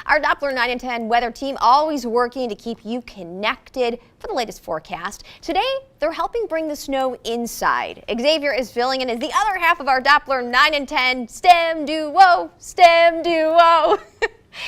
Our Doppler 9 and 10 weather team always working to keep you connected for the latest forecast. Today, they're helping bring the snow inside. Xavier is filling in as the other half of our Doppler 9 and 10 STEM duo.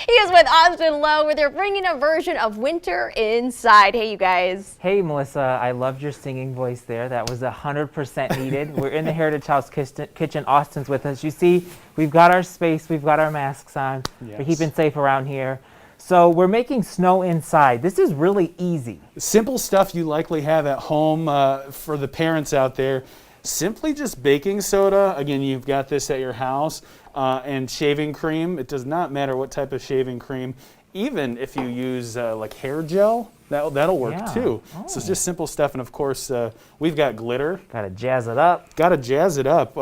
He is with Austin Lowe, where they're bringing a version of winter inside. Hey, you guys. Hey, Melissa. I loved your singing voice there. That was 100% needed. We're in the Heritage House kitchen. Austin's with us. You see, we've got our space. We've got our masks on. Yes. We're keeping safe around here. So we're making snow inside. This is really easy. Simple stuff you likely have at home for the parents out there. Simply just baking soda. Again, you've got this at your house. And shaving cream. It does not matter what type of shaving cream. Even if you use like hair gel, that'll work too. Oh. So it's just simple stuff. And of course, we've got glitter. Gotta jazz it up. Gotta jazz it up.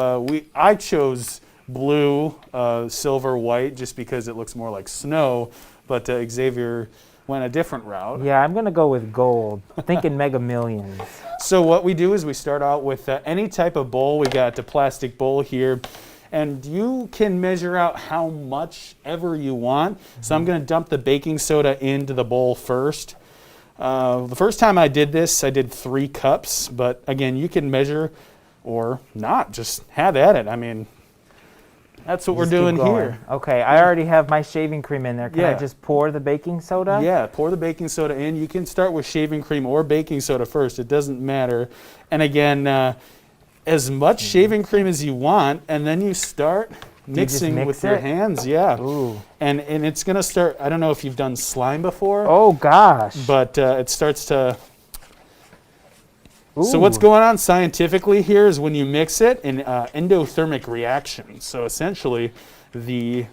I chose blue, silver, white, just because it looks more like snow. But Xavier went a different route. Yeah, I'm gonna go with gold. Thinking Mega Millions. So what we do is we start out with any type of bowl. We got the plastic bowl here. And you can measure out how much ever you want. So I'm going to dump the baking soda into the bowl first. The first time I did this, I did 3 cups. But again, you can measure or not. Just have at it. I mean, that's what we're doing here. Okay, I already have my shaving cream in there. Can I just pour the baking soda? Yeah, pour the baking soda in. You can start with shaving cream or baking soda first. It doesn't matter. And again, as much shaving cream as you want, and then you start mixing with your hands. Yeah. Ooh. And it's going to start, I don't know if you've done slime before. Oh, gosh. But it starts to... Ooh. So what's going on scientifically here is when you mix it, an endothermic reaction. So essentially, the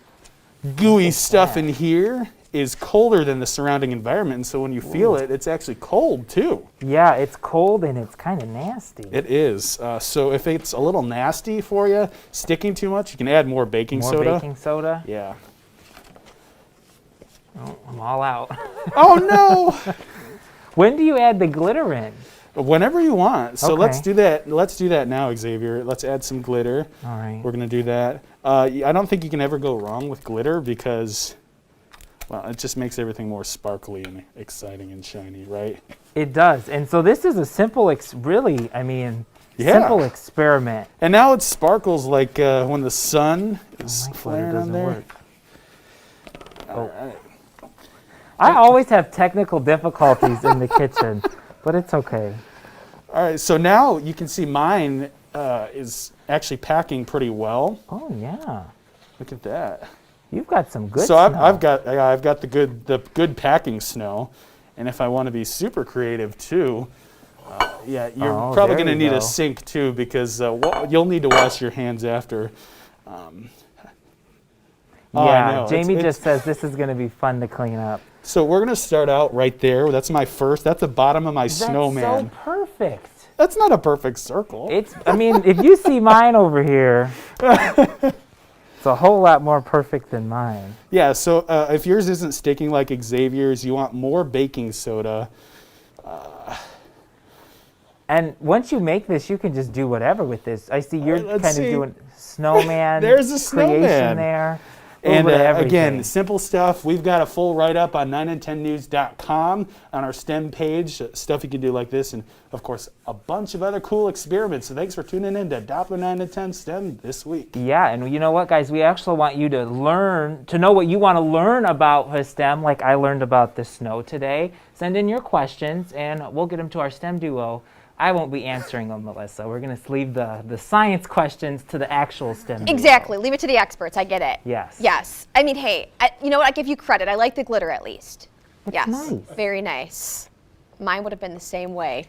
gooey stuff in here is colder than the surrounding environment, and so when you feel it, it's actually cold too. Yeah, it's cold and it's kind of nasty. It is. So if it's a little nasty for you, sticking too much, you can add more baking soda. More baking soda? Yeah. Oh, I'm all out. Oh no! When do you add the glitter in? Whenever you want. So okay. Let's do that. Let's do that now, Xavier. Let's add some glitter. All right. We're gonna do that. I don't think you can ever go wrong with glitter because, well, it just makes everything more sparkly and exciting and shiny, right? It does. And so this is a simple, simple experiment. And now it sparkles like when the sun is flaring on there. Work. All right. I always have technical difficulties in the kitchen, but it's okay. All right, so now you can see mine is actually packing pretty well. Oh, yeah. Look at that. You've got some good snow. So I've got the good packing snow, and if I want to be super creative too, you're probably going to need a sink too because you'll need to wash your hands after. Jamie just says this is going to be fun to clean up. So we're going to start out right there. That's my first. That's the bottom of my snowman. That's so perfect. That's not a perfect circle. If you see mine over here. It's a whole lot more perfect than mine. Yeah, so if yours isn't sticking like Xavier's, you want more baking soda. And once you make this, you can just do whatever with this. I see you're kind of doing snowman. There's a snowman creation there. And again, simple stuff. We've got a full write-up on 9and10news.com on our STEM page, stuff you can do like this, and of course, a bunch of other cool experiments. So thanks for tuning in to Doppler 9 and 10 STEM this week. Yeah, and you know what, guys? We actually want you to know what you want to learn about STEM, like I learned about the snow today. Send in your questions, and we'll get them to our STEM duo. I won't be answering them, Melissa. We're going to leave the science questions to the actual STEM duo. Exactly. Leave it to the experts. I get it. Yes. Yes. I mean, hey, you know what? I give you credit. I like the glitter at least. It's yes. nice. Very nice. Mine would have been the same way.